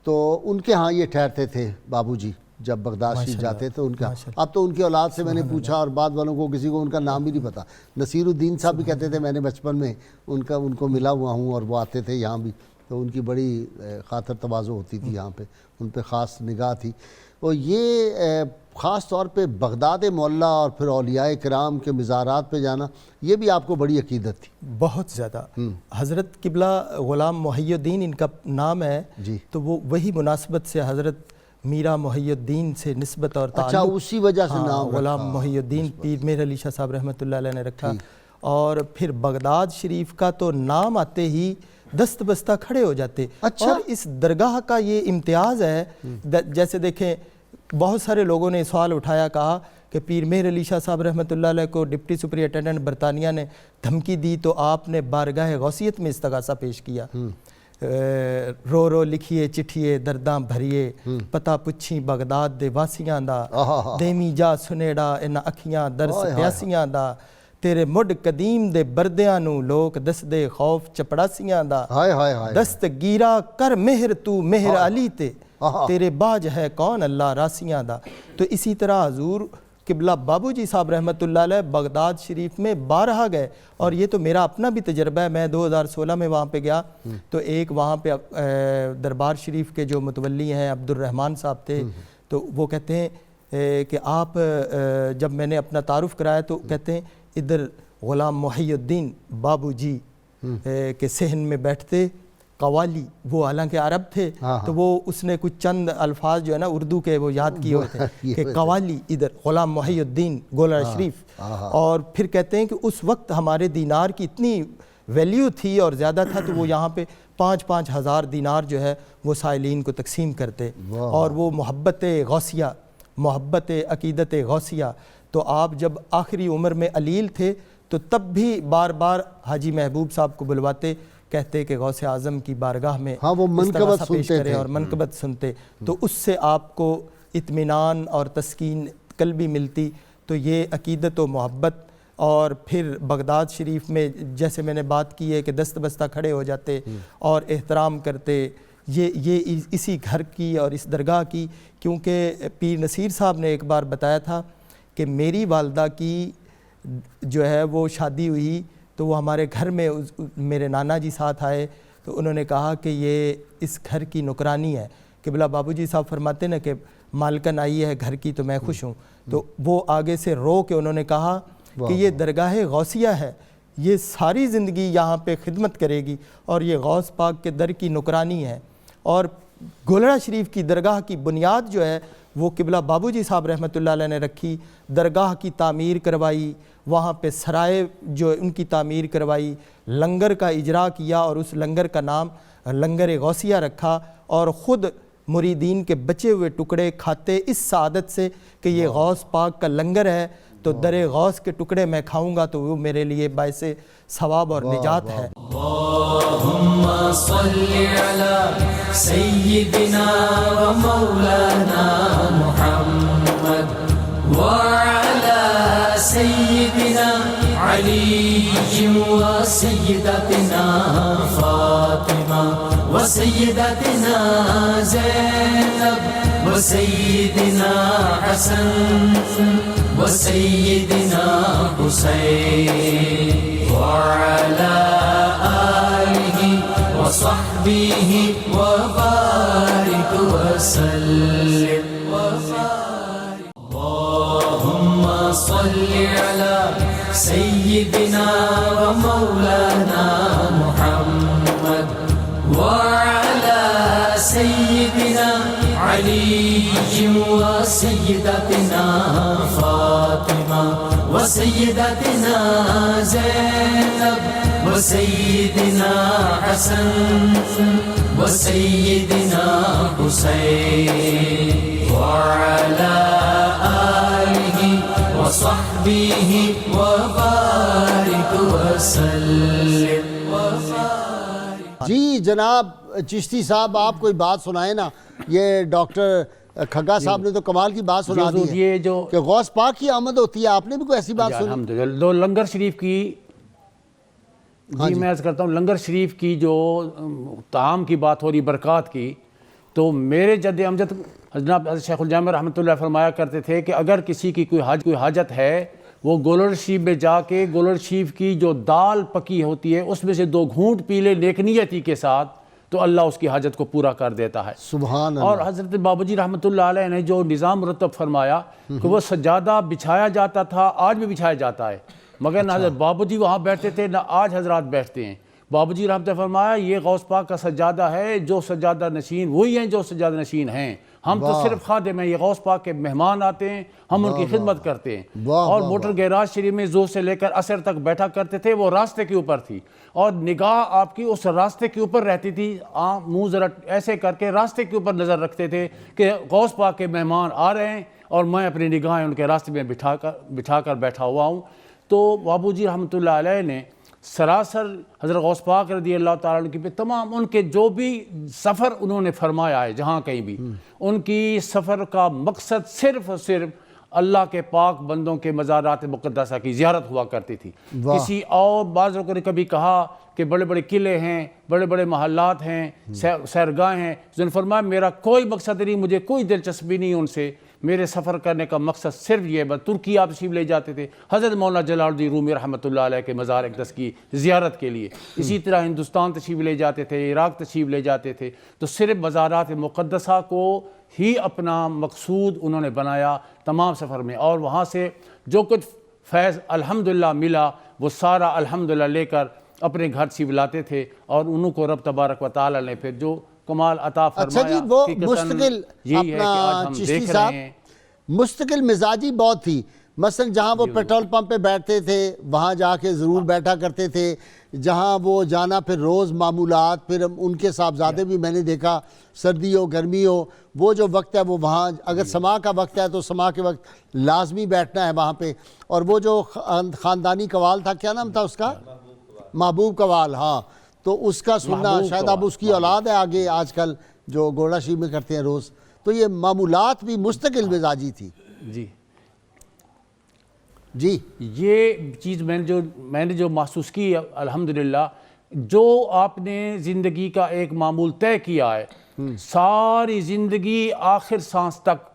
تو ان کے ہاں یہ ٹھہرتے تھے بابو جی، جب بغداد شریف جاتے تھے ان کا۔ اب تو ان کی اولاد سے میں نے پوچھا اور بعد والوں کو کسی کو ان کا نام بھی نہیں پتا۔ نصیر الدین صاحب بھی کہتے تھے میں نے بچپن میں ان کو ملا ہوا ہوں اور وہ آتے تھے یہاں بھی، تو ان کی بڑی خاطر تواضع ہوتی تھی یہاں پہ، ان پہ خاص نگاہ تھی۔ اور یہ خاص طور پہ بغداد معلیٰ اور پھر اولیاء کرام کے مزارات پہ جانا، یہ بھی آپ کو بڑی عقیدت تھی؟ بہت زیادہ۔ حضرت قبلہ غلام محی الدین ان کا نام ہے جی، تو وہ وہی مناسبت سے حضرت میرا محی الدین سے نسبت اور تعلق، اچھا اسی وجہ سے نام غلام محی الدین پیر مہر علی شاہ صاحب رحمۃ اللہ علیہ نے رکھا۔ اور پھر بغداد شریف کا تو نام آتے ہی دست بستہ کھڑے ہو جاتے۔ اور اس درگاہ کا یہ امتیاز ہے، جیسے دیکھیں بہت سارے لوگوں نے سوال اٹھایا، کہا کہ پیر مہر علی شاہ صاحب رحمۃ اللہ علیہ کو ڈپٹی سپرنٹینڈنٹ برطانیہ نے دھمکی دی تو آپ نے بارگاہ غوثیت میں استغاثہ پیش کیا، رو رو لکھیے چٹھیے درداں بھریے، پتہ پچھی بغداد دے واسیاں دا، دیمی جا سنیڑا انہاں اکھیاں درس پیاسیاں دا، تیرے مڈ قدیم دے بردیاں نو لوک دس دے خوف چپڑاسیاں دا، دست گیرا کر مہر تو مہر علی تے، تیرے باج ہے کون اللہ راسیاں دا۔ تو اسی طرح حضور قبلہ بابو جی صاحب رحمۃ اللہ علیہ بغداد شریف میں بارہا گئے، اور یہ تو میرا اپنا بھی تجربہ ہے، میں 2016 میں وہاں پہ گیا تو ایک وہاں پہ دربار شریف کے جو متولی ہیں عبد الرحمن صاحب تھے، تو وہ کہتے ہیں کہ آپ، جب میں نے اپنا تعارف کرایا تو کہتے ہیں ادھر غلام محی الدین بابو جی کے صحن میں بیٹھتے، قوالی، وہ حالانکہ عرب تھے تو وہ اس نے کچھ چند الفاظ جو ہے نا اردو کے وہ یاد کیے ہوئے تھے کہ قوالی ادھر غلام محی الدین گولڑا شریف۔ اور پھر کہتے ہیں کہ اس وقت ہمارے دینار کی اتنی ویلیو تھی اور زیادہ تھا تو وہ یہاں پہ 5,000 5,000 دینار جو ہے وہ سائلین کو تقسیم کرتے، اور وہ محبت غوثیہ، محبت عقیدت غوثیہ۔ تو آپ جب آخری عمر میں علیل تھے تو تب بھی بار بار حاجی محبوب صاحب کو بلواتے، کہتے کہ غوث اعظم کی بارگاہ میں وہ منقبت سنتے تھے اور منقبت سنتے، تو اس سے آپ کو اطمینان اور تسکین قلبی ملتی۔ تو یہ عقیدت و محبت، اور پھر بغداد شریف میں جیسے میں نے بات کی ہے کہ دست بستہ کھڑے ہو جاتے اور احترام کرتے، یہ اسی گھر کی اور اس درگاہ کی، کیونکہ پیر نصیر صاحب نے ایک بار بتایا تھا کہ میری والدہ کی جو ہے وہ شادی ہوئی تو وہ ہمارے گھر میں میرے نانا جی ساتھ آئے، تو انہوں نے کہا کہ یہ اس گھر کی نکرانی ہے۔ قبلہ بابو جی صاحب فرماتے نا کہ مالکن آئی ہے گھر کی تو میں خوش ہوں، تو وہ آگے سے رو کے انہوں نے کہا کہ یہ درگاہ غوثیہ ہے، یہ ساری زندگی یہاں پہ خدمت کرے گی، اور یہ غوث پاک کے در کی نکرانی ہے۔ اور گولڑا شریف کی درگاہ کی بنیاد جو ہے وہ قبلہ بابو جی صاحب رحمۃ اللہ علیہ نے رکھی، درگاہ کی تعمیر کروائی، وہاں پہ سرائے جو ان کی تعمیر کروائی، لنگر کا اجرا کیا اور اس لنگر کا نام لنگر غوثیہ رکھا، اور خود مریدین کے بچے ہوئے ٹکڑے کھاتے اس سعادت سے کہ یہ غوث پاک کا لنگر ہے، تو در غوث کے ٹکڑے میں کھاؤں گا تو وہ میرے لیے باعث ثواب اور نجات ہے۔ اللہم صلی علی سیدنا و مولانا محمد وعلی سیدنا علی و سیدتنا فاطمہ و سیدتنا زینب و سیدنا حسن و سیدنا حسین وعلى آله وصحبه وبارك وسلم اللهم صل على سيدنا ومولانا محمد وعلى سيدنا علي وسيدتنا فاطمة وسيدتنا زينب وسيدنا حسن وسيدنا حسين وعلى آله وصحبه وبارك وسلم. جی جناب چشتی صاحب آپ کوئی بات سنائیں نا. یہ ڈاکٹر کھگا صاحب نے تو کمال کی بات سنا دی ہے یہ جو کہ غوث پاک کی آمد ہوتی ہے. آپ نے بھی کوئی ایسی بات سنی؟ الحمدللہ دو لنگر شریف کی میں عرض کرتا ہوں لنگر شریف کی جو طعام کی بات ہو رہی برکات کی, تو میرے جد امجد جناب شیخ الجامع رحمۃ اللہ فرمایا کرتے تھے کہ اگر کسی کی کوئی حاجت ہے وہ گولڑ شریف میں جا کے گولڑ شریف کی جو دال پکی ہوتی ہے اس میں سے 2 گھونٹ پی لے نیک نیتی کے ساتھ, تو اللہ اس کی حاجت کو پورا کر دیتا ہے. سبحان اللہ. اور حضرت بابوجی رحمۃ اللہ علیہ نے جو نظام مرتب فرمایا کہ وہ سجادہ بچھایا جاتا تھا, آج بھی بچھایا جاتا ہے, مگر نہ حضرت بابوجی وہاں بیٹھتے تھے نہ آج حضرات بیٹھتے ہیں. بابوجی رحمۃ اللہ فرمایا یہ غوث پاک کا سجادہ ہے, جو سجادہ نشین وہی ہیں جو سجادہ نشین ہیں, ہم تو صرف خادم ہیں. یہ غوث پاک کے مہمان آتے ہیں, ہم ان کی خدمت کرتے ہیں. اور موٹر گیراج شریف میں ظہر سے لے کر عصر تک بیٹھا کرتے تھے, وہ راستے کے اوپر تھی اور نگاہ آپ کی اس راستے کے اوپر رہتی تھی. منہ ذرا ایسے کر کے راستے کے اوپر نظر رکھتے تھے کہ غوث پاک کے مہمان آ رہے ہیں اور میں اپنی نگاہیں ان کے راستے میں بٹھا کر بیٹھا ہوا ہوں. تو بابو جی رحمۃ اللہ علیہ نے سراسر حضرت غوث پاک رضی اللہ تعالیٰ عنہ کی تمام ان کے جو بھی سفر انہوں نے فرمایا ہے جہاں کہیں بھی, ان کی سفر کا مقصد صرف اور صرف اللہ کے پاک بندوں کے مزارات مقدسہ کی زیارت ہوا کرتی تھی. کسی اور بعض لوگوں نے کبھی کہا کہ بڑے بڑے قلعے ہیں, بڑے بڑے محلات ہیں, سیرگاہیں ہیں, جن نے فرمایا میرا کوئی مقصد نہیں, مجھے کوئی دلچسپی نہیں ان سے, میرے سفر کرنے کا مقصد صرف یہ ہے. ترکی آپ تشریف لے جاتے تھے حضرت مولانا جلال الدین رومی رحمۃ اللہ علیہ کے مزار اقدس کی زیارت کے لیے. اسی طرح ہندوستان تشریف لے جاتے تھے, عراق تشریف لے جاتے تھے, تو صرف مزارات مقدسہ کو ہی اپنا مقصود انہوں نے بنایا تمام سفر میں. اور وہاں سے جو کچھ فیض الحمدللہ ملا وہ سارا الحمدللہ لے کر اپنے گھر تشریف لاتے تھے, اور انہوں کو رب تبارک و تعالی نے پھر جو کمال عطا فرمایا. اچھا جی, وہ مستقل اپنا چشتی صاحب مستقل مزاجی بہت تھی. مثلا جہاں وہ پیٹرول پمپ پہ بیٹھتے تھے وہاں جا کے ضرور بیٹھا کرتے تھے, جہاں وہ جانا پھر روز معمولات, پھر ان کے صاحبزادے بھی میں نے دیکھا سردی ہو گرمی ہو, وہ جو وقت ہے وہ وہاں اگر سما کا وقت ہے تو سما کے وقت لازمی بیٹھنا ہے وہاں پہ. اور وہ جو خاندانی قوال تھا, کیا نام تھا اس کا, محبوب قوال, ہاں, تو اس کا سننا شاید اب اس کی اولاد ہے آگے آج کل جو گوڑا شریف میں کرتے ہیں روز. تو یہ معمولات بھی مستقل مزاجی تھی. جی یہ چیز میں نے جو محسوس کی الحمدللہ, جو آپ نے زندگی کا ایک معمول طے کیا ہے, ساری زندگی آخر سانس تک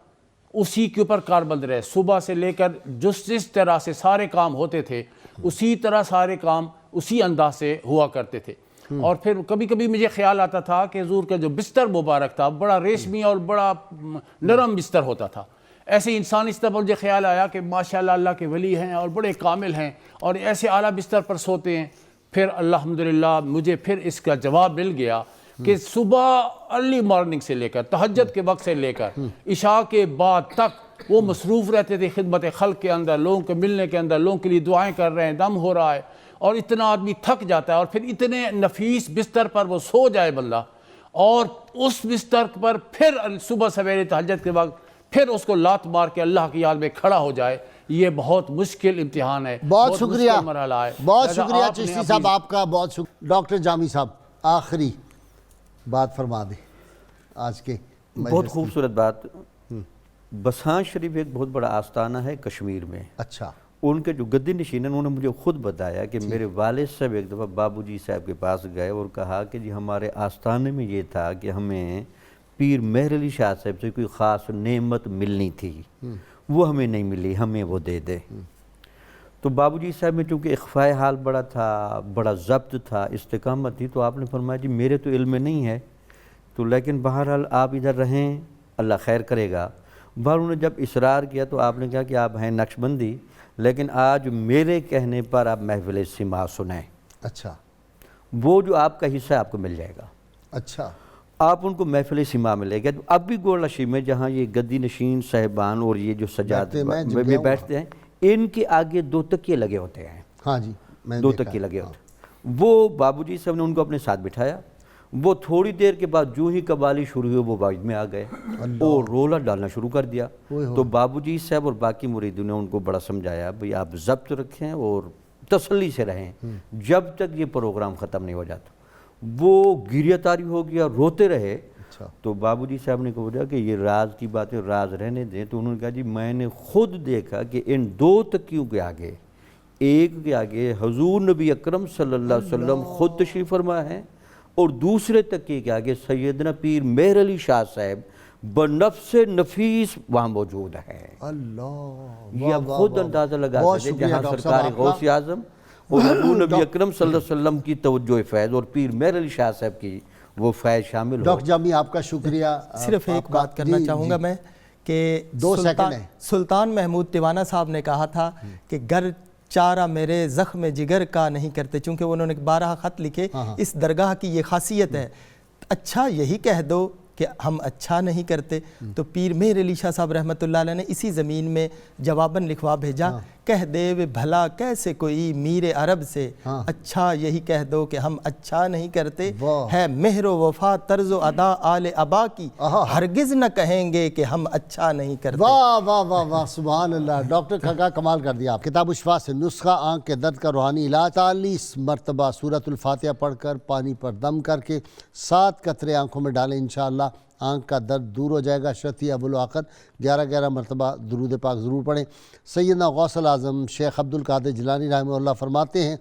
اسی کے اوپر کاربند رہے. صبح سے لے کر جس طرح سے سارے کام ہوتے تھے اسی طرح سارے کام اسی انداز سے ہوا کرتے تھے. اور پھر کبھی کبھی مجھے خیال آتا تھا کہ حضور کا جو بستر مبارک تھا بڑا ریشمی اور بڑا نرم بستر ہوتا تھا. ایسے انسان اس طرح مجھے خیال آیا کہ ماشاءاللہ اللہ کے ولی ہیں اور بڑے کامل ہیں اور ایسے اعلیٰ بستر پر سوتے ہیں. پھر الحمدللہ مجھے پھر اس کا جواب مل گیا کہ صبح ارلی مارننگ سے لے کر تہجد کے وقت سے لے کر عشاء کے بعد تک وہ مصروف رہتے تھے خدمت خلق کے اندر, لوگوں کے ملنے کے اندر, لوگوں کے لیے دعائیں کر رہے ہیں, دم ہو رہا ہے, اور اتنا آدمی تھک جاتا ہے. اور پھر اتنے نفیس بستر پر وہ سو جائے بندہ, اور اس بستر پر پھر صبح سویرے تہجد کے وقت پھر اس کو لات مار کے اللہ کی یاد میں کھڑا ہو جائے, یہ بہت مشکل امتحان ہے. بہت شکریہ, مرحلہ ہے. بہت شکریہ چشتی صاحب آپ کا, بہت شکریہ. ڈاکٹر جامی صاحب آخری بات فرما دیں آج کے. بہت خوبصورت بات. بسان شریف ایک بہت بڑا آستانہ ہے کشمیر میں. اچھا. ان کے جو گدی نشین انہوں نے مجھے خود بتایا کہ میرے والد صاحب ایک دفعہ بابو جی صاحب کے پاس گئے اور کہا کہ جی ہمارے آستانے میں یہ تھا کہ ہمیں پیر مہر علی شاہ صاحب سے کوئی خاص نعمت ملنی تھی, وہ ہمیں نہیں ملی, ہمیں وہ دے دے. تو بابو جی صاحب میں چونکہ اخفاء حال بڑا تھا, بڑا ضبط تھا, استقامت تھی, تو آپ نے فرمایا جی میرے تو علم میں نہیں ہے, تو لیکن بہرحال آپ ادھر رہیں, اللہ خیر کرے گا. انہوں نے جب اصرار کیا تو آپ نے کہا کہ آپ ہیں نقشبندی, لیکن آج میرے کہنے پر آپ محفل سما سنیں. اچھا. وہ جو آپ کا حصہ آپ کو مل جائے گا. اچھا. آپ ان کو محفل سما میں لے گئے. تو اب بھی گولڈ شی میں جہاں یہ گدی نشین صاحبان اور یہ جو سجاد میں بیٹھتے ہیں ان کے آگے 2 تکیے لگے ہوتے ہیں. ہاں جی 2 تکیے لگے ہوتے ہیں. وہ بابو جی صاحب نے ان کو اپنے ساتھ بٹھایا. وہ تھوڑی دیر کے بعد جو ہی قوالی شروع ہوئی وہ واجد میں آ گئے اور رولا ڈالنا شروع کر دیا. تو بابو جی صاحب اور باقی مریدوں نے ان کو بڑا سمجھایا بھئی آپ ضبط رکھیں اور تسلی سے رہیں جب تک یہ پروگرام ختم نہیں ہو جاتا. وہ گریہ طاری ہو گیا, روتے رہے. تو بابو جی صاحب نے کہا کہ یہ راز کی باتیں راز رہنے دیں. تو انہوں نے کہا جی میں نے خود دیکھا کہ ان 2 تکیوں کے آگے, ایک کے آگے حضور نبی اکرم صلی اللہ علیہ وسلم خود تشریف فرما ہے اور دوسرے تکیے کے آگے سیدنا پیر مہر علی شاہ صاحب بنفس نفیس وہاں موجود ہے. اللہ یہ آپ خود اندازہ لگا سکتے ہیں جہاں سرکار غوث اعظم اور حضور نبی اکرم صلی اللہ علیہ وسلم کی توجہ فیض اور پیر مہر علی شاہ صاحب کی وہ فیض شامل ہو. ڈاکٹر جامی آپ کا شکریہ. صرف ایک بات کرنا چاہوں گا میں کہ سلطان محمود تیوانہ صاحب نے کہا تھا کہ گر چارہ میرے زخم جگر کا نہیں کرتے, چونکہ انہوں نے 12 خط لکھے. اس درگاہ کی یہ خاصیت ہے, اچھا یہی کہہ دو کہ ہم اچھا نہیں کرتے. تو پیر مہر علی شاہ صاحب رحمۃ اللہ علیہ نے اسی زمین میں جواباً لکھوا بھیجا, کہہ دے وے بھلا کیسے کوئی میر عرب سے, اچھا یہی کہہ دو کہ ہم اچھا نہیں کرتے. ہے مہر و وفا طرز و ادا آل ابا کی, ہرگز نہ کہیں گے کہ ہم اچھا نہیں کرتے. واہ واہ واہ واہ سبحان اللہ. ڈاکٹر کھگا کمال کر دیا. کتاب الشفا سے نسخہ آنکھ کے درد کا روحانی علاج. 40 مرتبہ سورۃ الفاتحہ پڑھ کر پانی پر دم کر کے 7 قطرے آنکھوں میں ڈالیں, انشاءاللہ آنکھ کا درد دور ہو جائے گا. شرطی ابوالآخر 11 مرتبہ درود پاک ضرور پڑھیں. سیدنا غوث الاعظم شیخ عبد القادر جیلانی رحمہ اللہ فرماتے ہیں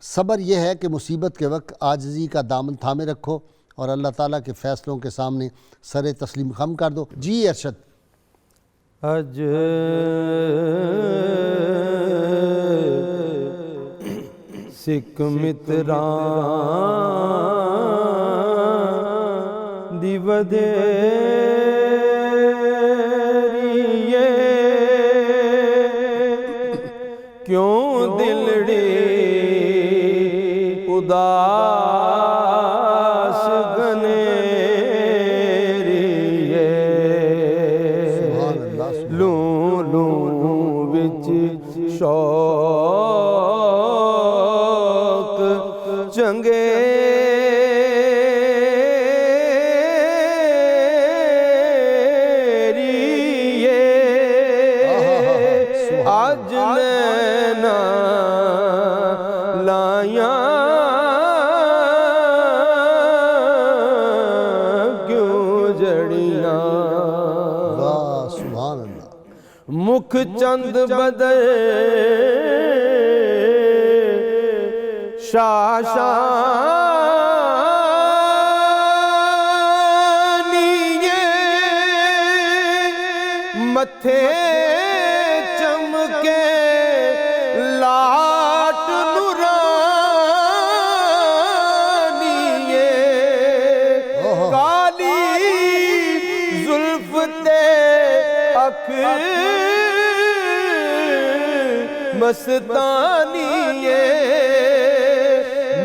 صبر یہ ہے کہ مصیبت کے وقت عاجزی کا دامن تھامے رکھو اور اللہ تعالیٰ کے فیصلوں کے سامنے سر تسلیم خم کر دو. جی ارشد. سکھ متران دی ودیریے کیوں دلڑی اداس گنیریے لوں لوں وچ شوق چنگے مکھ چند بدر شاشانی متھے چمکے لاٹ نورانی کالی زلف تے اکھ مستانی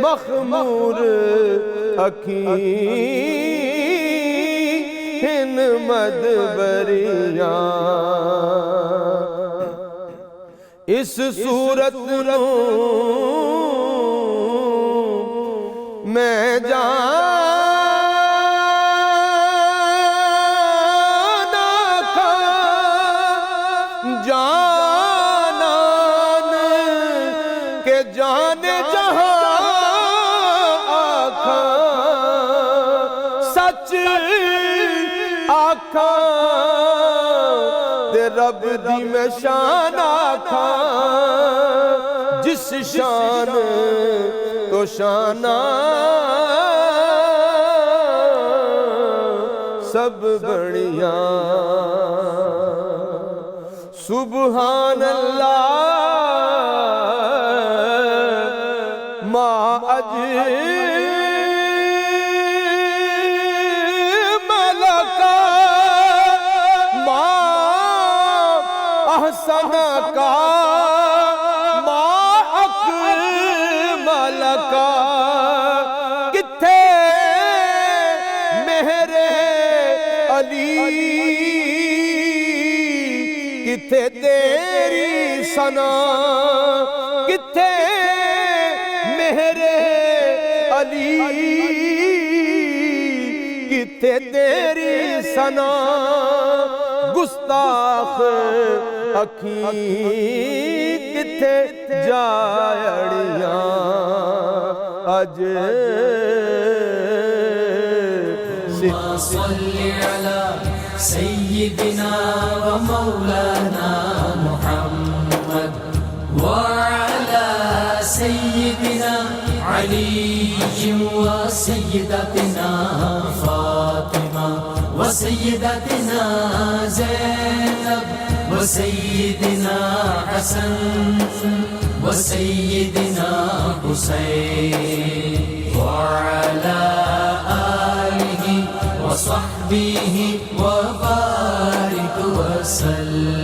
مخمور اکھیں ہن مدبریاں اس صورت نو میں رب دی میں شان آکھاں جس شان تو شانہ سب بڑیاں سبحان اللہ ما سنا کا ما اکمل کا کتھے میرے علی کتھے تیری ثنا کتھے میرے علی کتھے تیری ثنا گستاخ اکھیں کتھے جاڑیاں اج صلی علی سیدنا و مولانا محمد وعلى سيدنا علي وسيدتنا فاطمة وسيدتنا زينب وسيدنا حسن وسيدنا حسين وعلى آله وصحبه وبارك وسلم